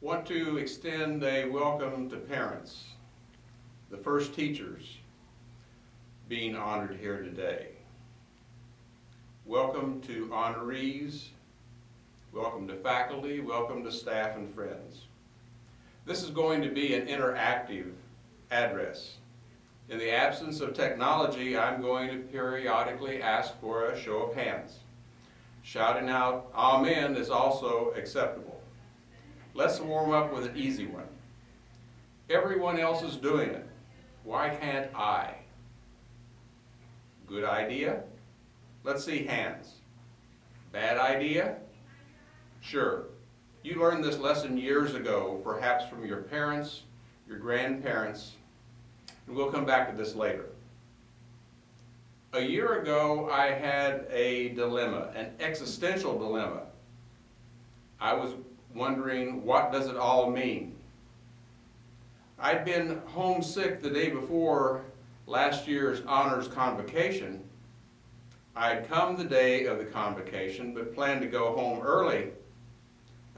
Want to extend a welcome to parents, the first teachers being honored here today. Welcome to honorees, welcome to faculty, welcome to staff and friends. This is going to be an interactive address. In the absence of technology, I'm going to periodically ask for a show of hands. Shouting out "Amen" is also acceptable. Let's warm up with an easy one. Everyone else is doing it. Why can't I? Good idea? Let's see hands. Bad idea? Sure. You learned this lesson years ago, perhaps from your parents, your grandparents, and we'll come back to this later. A year ago, I had a dilemma, an existential dilemma. I was wondering, what does it all mean? I'd been homesick the day before last year's honors convocation. I'd come the day of the convocation, but planned to go home early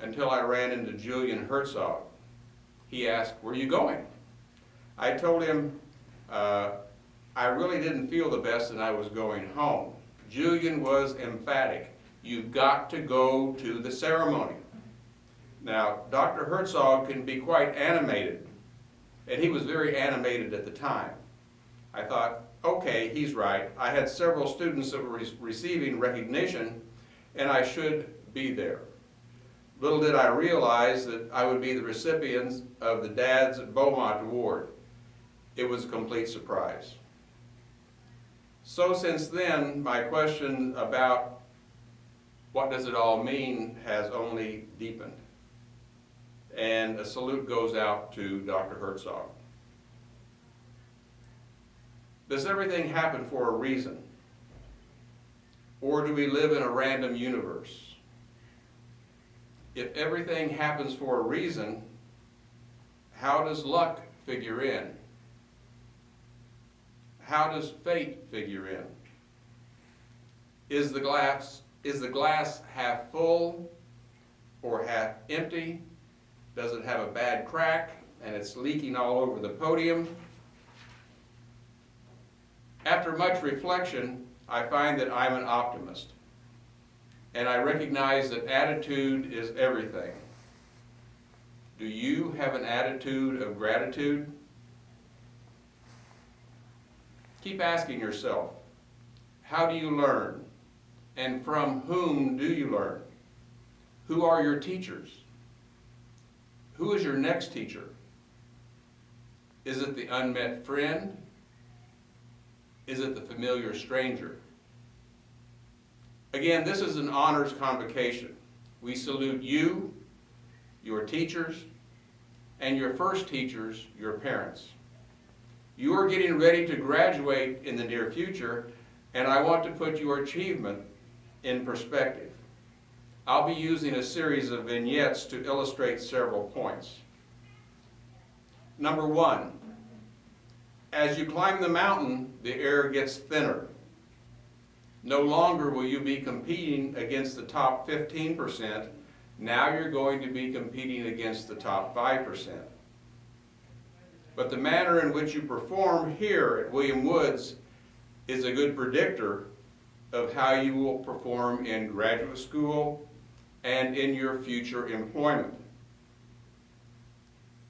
until I ran into Julian Herzog. He asked, "Where are you going?" I told him I really didn't feel the best and I was going home. Julian was emphatic. "You've got to go to the ceremony." Now, Dr. Herzog can be quite animated, and he was very animated at the time. I thought, okay, he's right. I had several students that were receiving recognition, and I should be there. Little did I realize that I would be the recipient of the Dad's Beaumont Award. It was a complete surprise. So since then, my question about what does it all mean has only deepened. And a salute goes out to Dr. Herzog. Does everything happen for a reason? Or do we live in a random universe? If everything happens for a reason, how does luck figure in? How does fate figure in? Is the glass half full or half empty? Does it have a bad crack and it's leaking all over the podium? After much reflection, I find that I'm an optimist, and I recognize that attitude is everything. Do you have an attitude of gratitude? Keep asking yourself, how do you learn? And from whom do you learn? Who are your teachers? Who is your next teacher? Is it the unmet friend? Is it the familiar stranger? Again, this is an honors convocation. We salute you, your teachers, and your first teachers, your parents. You are getting ready to graduate in the near future, and I want to put your achievement in perspective. I'll be using a series of vignettes to illustrate several points. Number one, as you climb the mountain, the air gets thinner. No longer will you be competing against the top 15%. Now you're going to be competing against the top 5%. But the manner in which you perform here at William Woods is a good predictor of how you will perform in graduate school and in your future employment.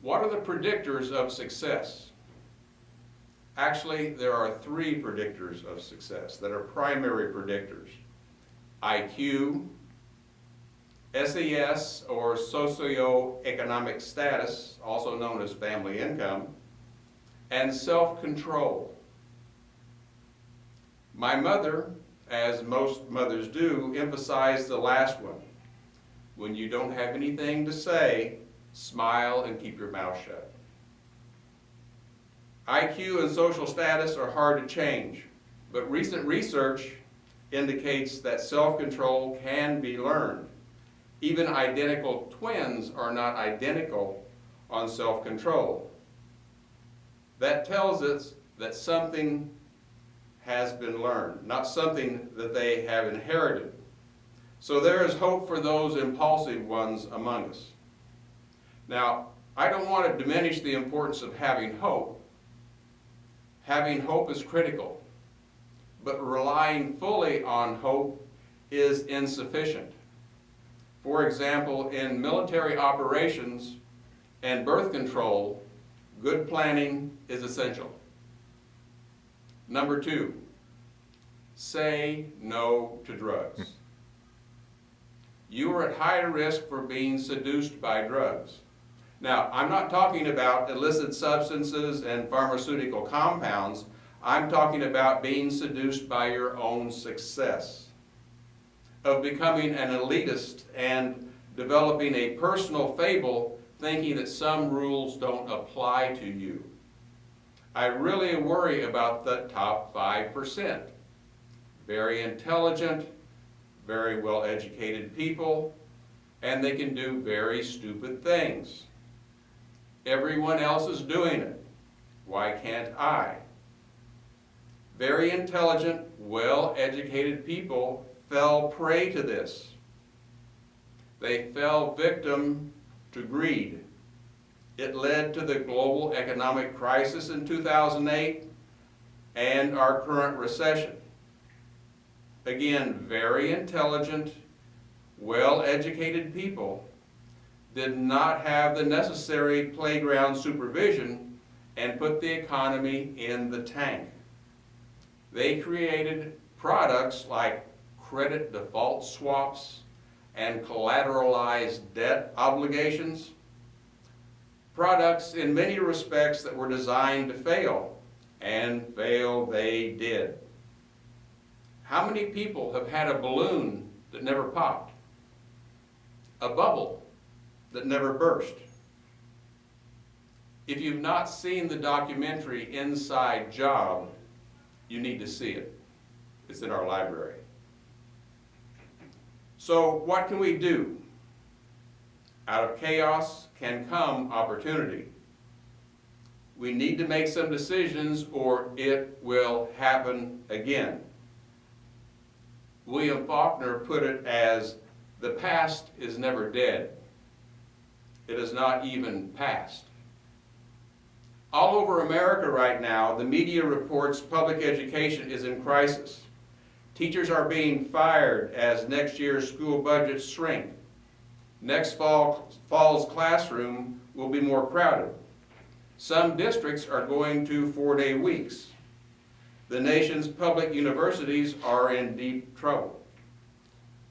What are the predictors of success? Actually, there are three predictors of success that are primary predictors: IQ, SES, or socioeconomic status, also known as family income, and self-control. My mother, as most mothers do, emphasized the last one. When you don't have anything to say, smile and keep your mouth shut. IQ and social status are hard to change, but recent research indicates that self-control can be learned. Even identical twins are not identical on self-control. That tells us that something has been learned, not something that they have inherited. So there is hope for those impulsive ones among us. Now, I don't want to diminish the importance of having hope. Having hope is critical, but relying fully on hope is insufficient. For example, in military operations and birth control, good planning is essential. Number 2, say no to drugs. You are at high risk for being seduced by drugs. Now, I'm not talking about illicit substances and pharmaceutical compounds. I'm talking about being seduced by your own success, of becoming an elitist and developing a personal fable, thinking that some rules don't apply to you. I really worry about the top 5%. Very intelligent, very well-educated people, and they can do very stupid things. Everyone else is doing it. Why can't I? Very intelligent, well-educated people fell prey to this. They fell victim to greed. It led to the global economic crisis in 2008 and our current recession. Again, very intelligent, well-educated people did not have the necessary playground supervision and put the economy in the tank. They created products like credit default swaps and collateralized debt obligations, products in many respects that were designed to fail, and fail they did. How many people have had a balloon that never popped? A bubble that never burst? If you've not seen the documentary Inside Job, you need to see it. It's in our library. So what can we do? Out of chaos can come opportunity. We need to make some decisions or it will happen again. William Faulkner put it as, the past is never dead. It is not even past. All over America right now, the media reports public education is in crisis. Teachers are being fired as next year's school budgets shrink. Next fall's classroom will be more crowded. Some districts are going to 4-day weeks. The nation's public universities are in deep trouble.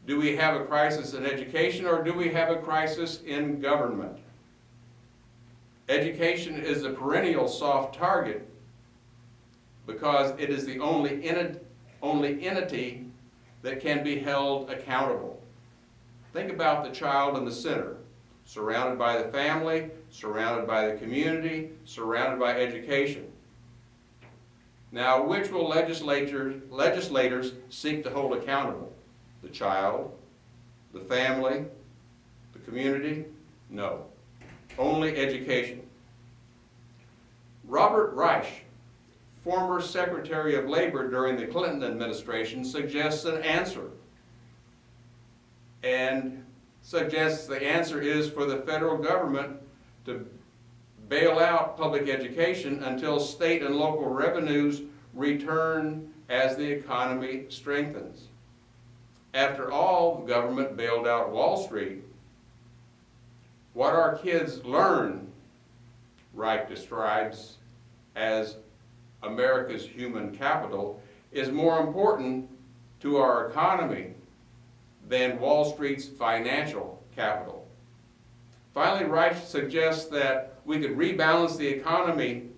Do we have a crisis in education or do we have a crisis in government? Education is a perennial soft target because it is the only entity that can be held accountable. Think about the child in the center, surrounded by the family, surrounded by the community, surrounded by education. Now, which will legislators seek to hold accountable? The child, the family, the community? No, only education. Robert Reich, former Secretary of Labor during the Clinton administration, suggests an answer, and suggests the answer is for the federal government to bail out public education until state and local revenues return as the economy strengthens. After all, the government bailed out Wall Street. What our kids learn, Reich describes as America's human capital, is more important to our economy than Wall Street's financial capital. Finally, Reich suggests that we could rebalance the economy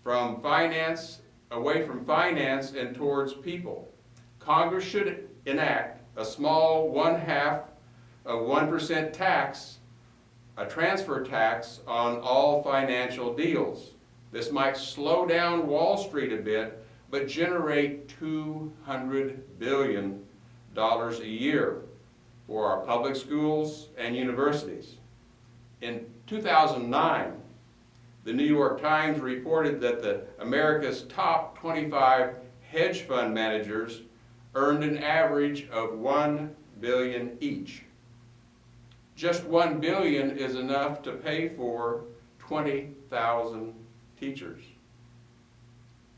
from finance, away from finance and towards people. Congress should enact a small 0.5% tax, a transfer tax on all financial deals. This might slow down Wall Street a bit, but generate $200 billion a year for our public schools and universities. In 2009, the New York Times reported that America's top 25 hedge fund managers earned an average of $1 billion each. Just $1 billion is enough to pay for 20,000 teachers.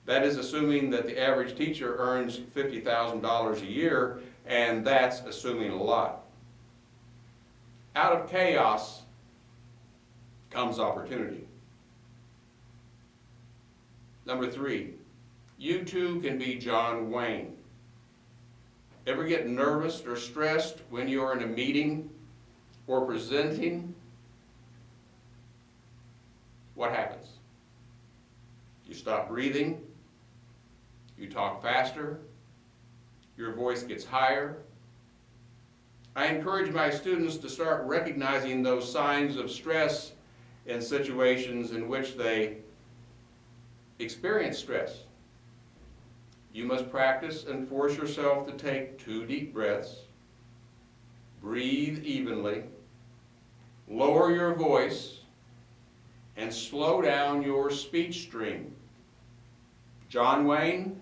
That is assuming that the average teacher earns $50,000 a year, and that's assuming a lot. Out of chaos comes opportunity. Number 3, you too can be John Wayne. Ever get nervous or stressed when you're in a meeting or presenting? What happens? You stop breathing, you talk faster, your voice gets higher. I encourage my students to start recognizing those signs of stress in situations in which they experience stress. You must practice and force yourself to take 2 deep breaths, breathe evenly, lower your voice, and slow down your speech stream. John Wayne,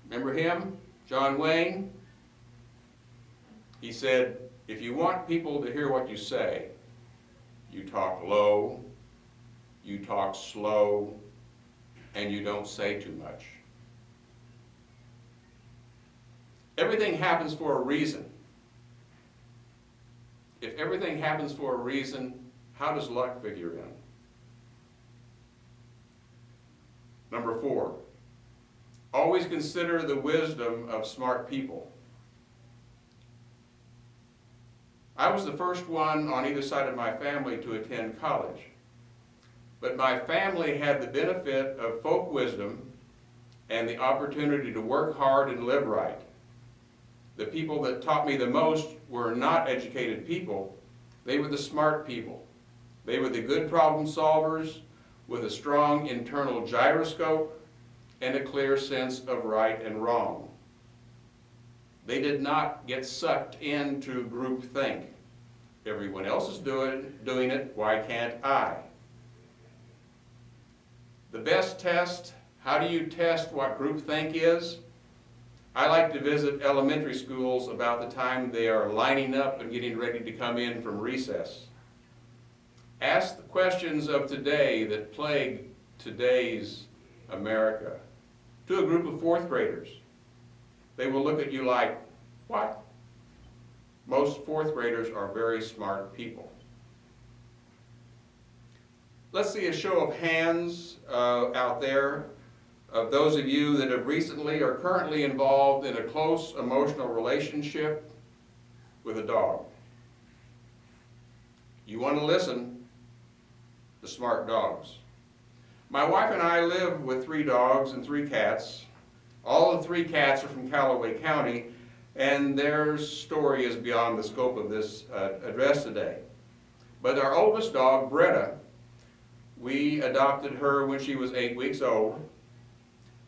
remember him? John Wayne? He said, if you want people to hear what you say, you talk low, you talk slow, and you don't say too much. Everything happens for a reason. If everything happens for a reason, how does luck figure in? Number 4, always consider the wisdom of smart people. I was the first one on either side of my family to attend college, but my family had the benefit of folk wisdom and the opportunity to work hard and live right. The people that taught me the most were not educated people. They were the smart people. They were the good problem solvers with a strong internal gyroscope and a clear sense of right and wrong. They did not get sucked into groupthink. Everyone else is doing it, why can't I? The best test, how do you test what groupthink is? I like to visit elementary schools about the time they are lining up and getting ready to come in from recess. Ask the questions of today that plague today's America to a group of 4th graders. They will look at you like, what? Most 4th graders are very smart people. Let's see a show of hands out there of those of you that have recently or currently involved in a close emotional relationship with a dog. You want to listen to smart dogs. My wife and I live with 3 dogs and 3 cats. All the 3 cats are from Callaway County, and their story is beyond the scope of this address today. But our oldest dog, Bretta, we adopted her when she was 8 weeks old.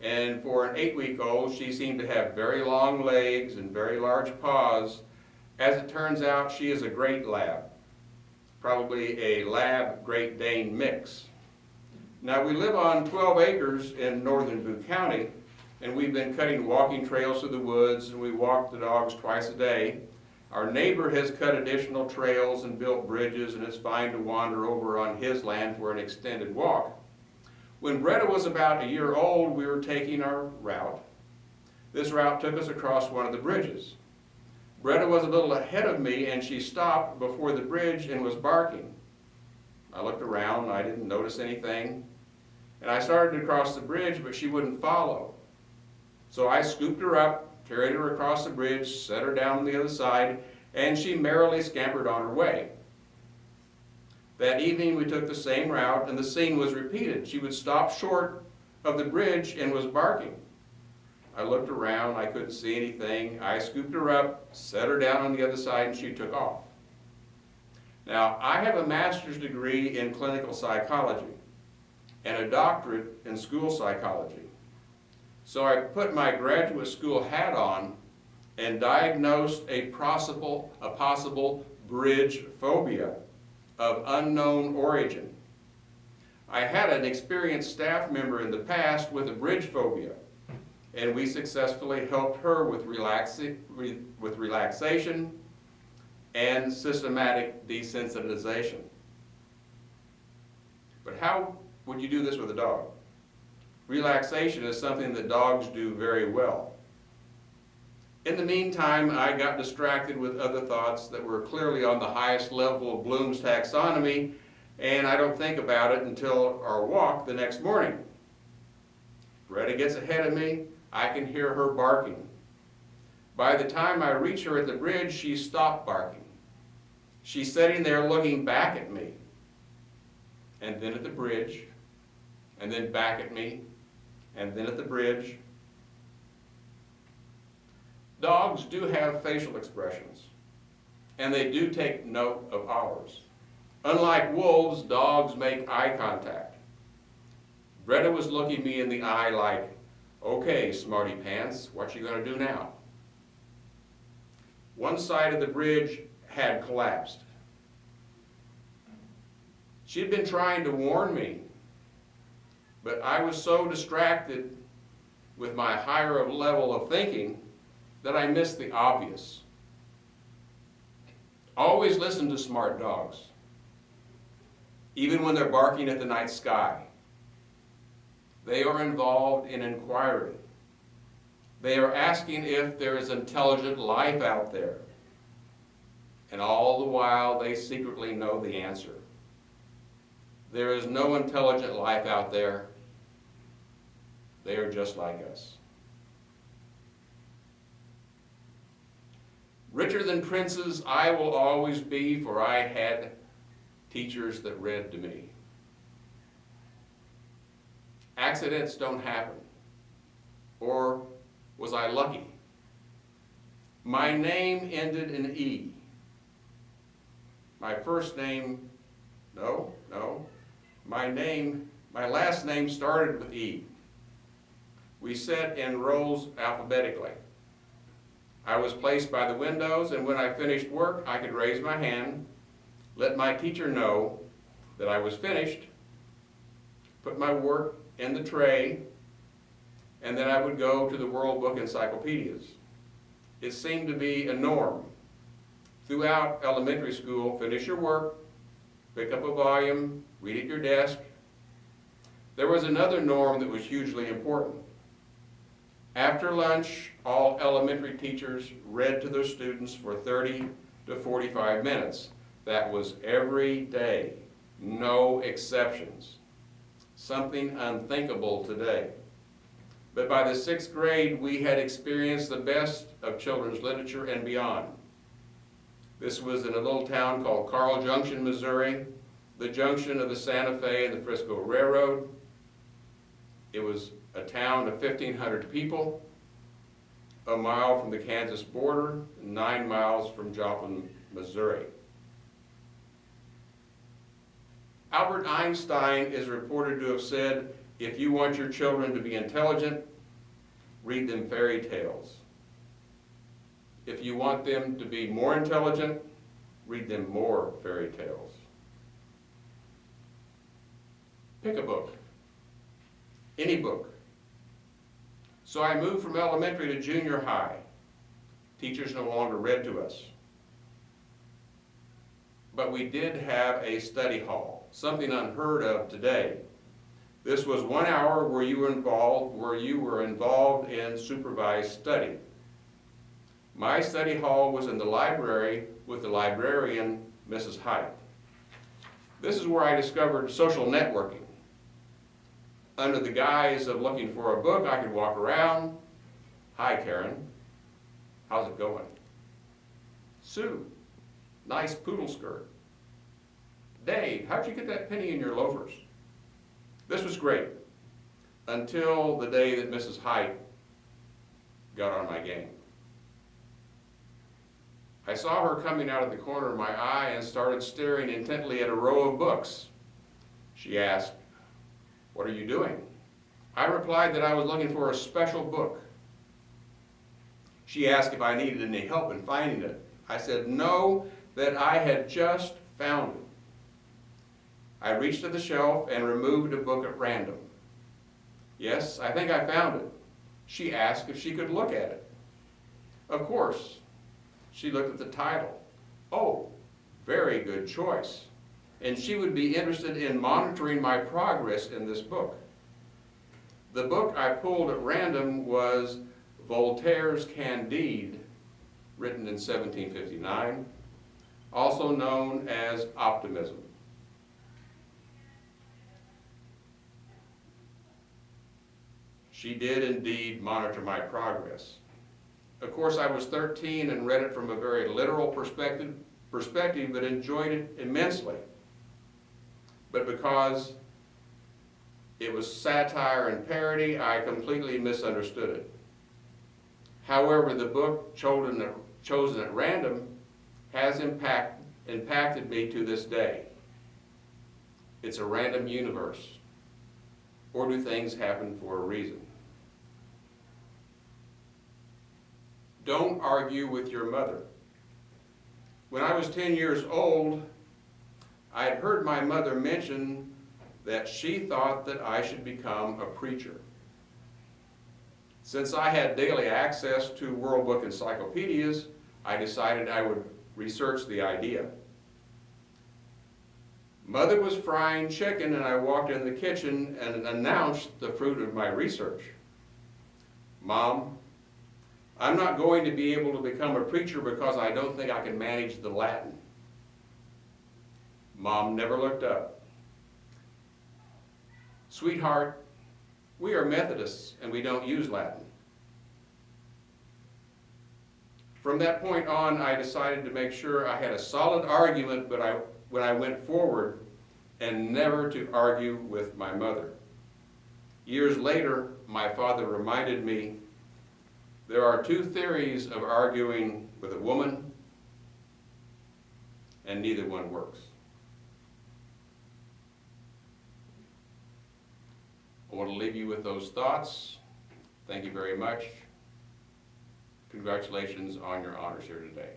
And for an 8-week-old, she seemed to have very long legs and very large paws. As it turns out, she is a great lab, probably a lab Great Dane mix. Now, we live on 12 acres in northern Boone County, and we've been cutting walking trails through the woods, and we walk the dogs twice a day. Our neighbor has cut additional trails and built bridges, and it's fine to wander over on his land for an extended walk. When Bretta was about a year old, we were taking our route. This route took us across one of the bridges. Bretta was a little ahead of me, and she stopped before the bridge and was barking. I looked around, I didn't notice anything, and I started to cross the bridge, but she wouldn't follow. So I scooped her up, carried her across the bridge, set her down on the other side, and she merrily scampered on her way. That evening we took the same route, and the scene was repeated. She would stop short of the bridge and was barking. I looked around, I couldn't see anything. I scooped her up, set her down on the other side, and she took off. Now, I have a master's degree in clinical psychology and a doctorate in school psychology. So I put my graduate school hat on and diagnosed a possible bridge phobia of unknown origin. I had an experienced staff member in the past with a bridge phobia, and we successfully helped her with relaxation, and systematic desensitization. But how would you do this with a dog? Relaxation is something that dogs do very well. In the meantime, I got distracted with other thoughts that were clearly on the highest level of Bloom's taxonomy, and I don't think about it until our walk the next morning. Greta gets ahead of me, I can hear her barking. By the time I reach her at the bridge, she's stopped barking. She's sitting there looking back at me, and then at the bridge, and then back at me, and then at the bridge. Dogs do have facial expressions, and they do take note of ours. Unlike wolves, dogs make eye contact. Greta was looking me in the eye like, okay, smarty pants, what you gonna do now? One side of the bridge had collapsed. She'd been trying to warn me, but I was so distracted with my higher level of thinking that I missed the obvious. Always listen to smart dogs, even when they're barking at the night sky. They are involved in inquiry. They are asking if there is intelligent life out there. And all the while, they secretly know the answer. There is no intelligent life out there. They are just like us. Richer than princes I will always be, for I had teachers that read to me. Accidents don't happen. Or was I lucky? My name ended in E. My first name, no. My last name started with E. We sat in rows alphabetically. I was placed by the windows, and when I finished work, I could raise my hand, let my teacher know that I was finished, put my work in the tray, and then I would go to the World Book encyclopedias. It seemed to be a norm. Throughout elementary school, finish your work, pick up a volume, read at your desk. There was another norm that was hugely important. After lunch, all elementary teachers read to their students for 30 to 45 minutes. That was every day, no exceptions. Something unthinkable today. But by the 6th grade, we had experienced the best of children's literature and beyond. This was in a little town called Carl Junction, Missouri, the junction of the Santa Fe and the Frisco Railroad. It was a town of 1,500 people, a mile from the Kansas border, 9 miles from Joplin, Missouri. Albert Einstein is reported to have said, if you want your children to be intelligent, read them fairy tales. If you want them to be more intelligent, read them more fairy tales. Pick a book, any book. So I moved from elementary to junior high. Teachers no longer read to us. But we did have a study hall, something unheard of today. This was 1 hour where you were involved in supervised study. My study hall was in the library with the librarian, Mrs. Height. This is where I discovered social networking. Under the guise of looking for a book, I could walk around. Hi, Karen. How's it going? Sue, nice poodle skirt. Dave, how'd you get that penny in your loafers? This was great, until the day that Mrs. Height got on my game. I saw her coming out of the corner of my eye and started staring intently at a row of books. She asked, "What are you doing?" I replied that I was looking for a special book. She asked if I needed any help in finding it. I said no, that I had just found it. I reached to the shelf and removed a book at random. "Yes, I think I found it." She asked if she could look at it. Of course. She looked at the title, Oh, very good choice. And she would be interested in monitoring my progress in this book. The book I pulled at random was Voltaire's Candide, written in 1759, also known as Optimism. She did indeed monitor my progress. Of course, I was 13 and read it from a very literal perspective, but enjoyed it immensely. But because it was satire and parody, I completely misunderstood it. However, the book chosen at random has impacted me to this day. It's a random universe. Or do things happen for a reason? Don't argue with your mother. When I was 10 years old, I had heard my mother mention that she thought that I should become a preacher. Since I had daily access to World Book encyclopedias, I decided I would research the idea. Mother was frying chicken and I walked in the kitchen and announced the fruit of my research. Mom, I'm not going to be able to become a preacher because I don't think I can manage the Latin. Mom never looked up. Sweetheart, we are Methodists and we don't use Latin. From that point on, I decided to make sure I had a solid argument when I went forward and never to argue with my mother. Years later, my father reminded me there are two theories of arguing with a woman, and neither one works. I want to leave you with those thoughts. Thank you very much. Congratulations on your honors here today.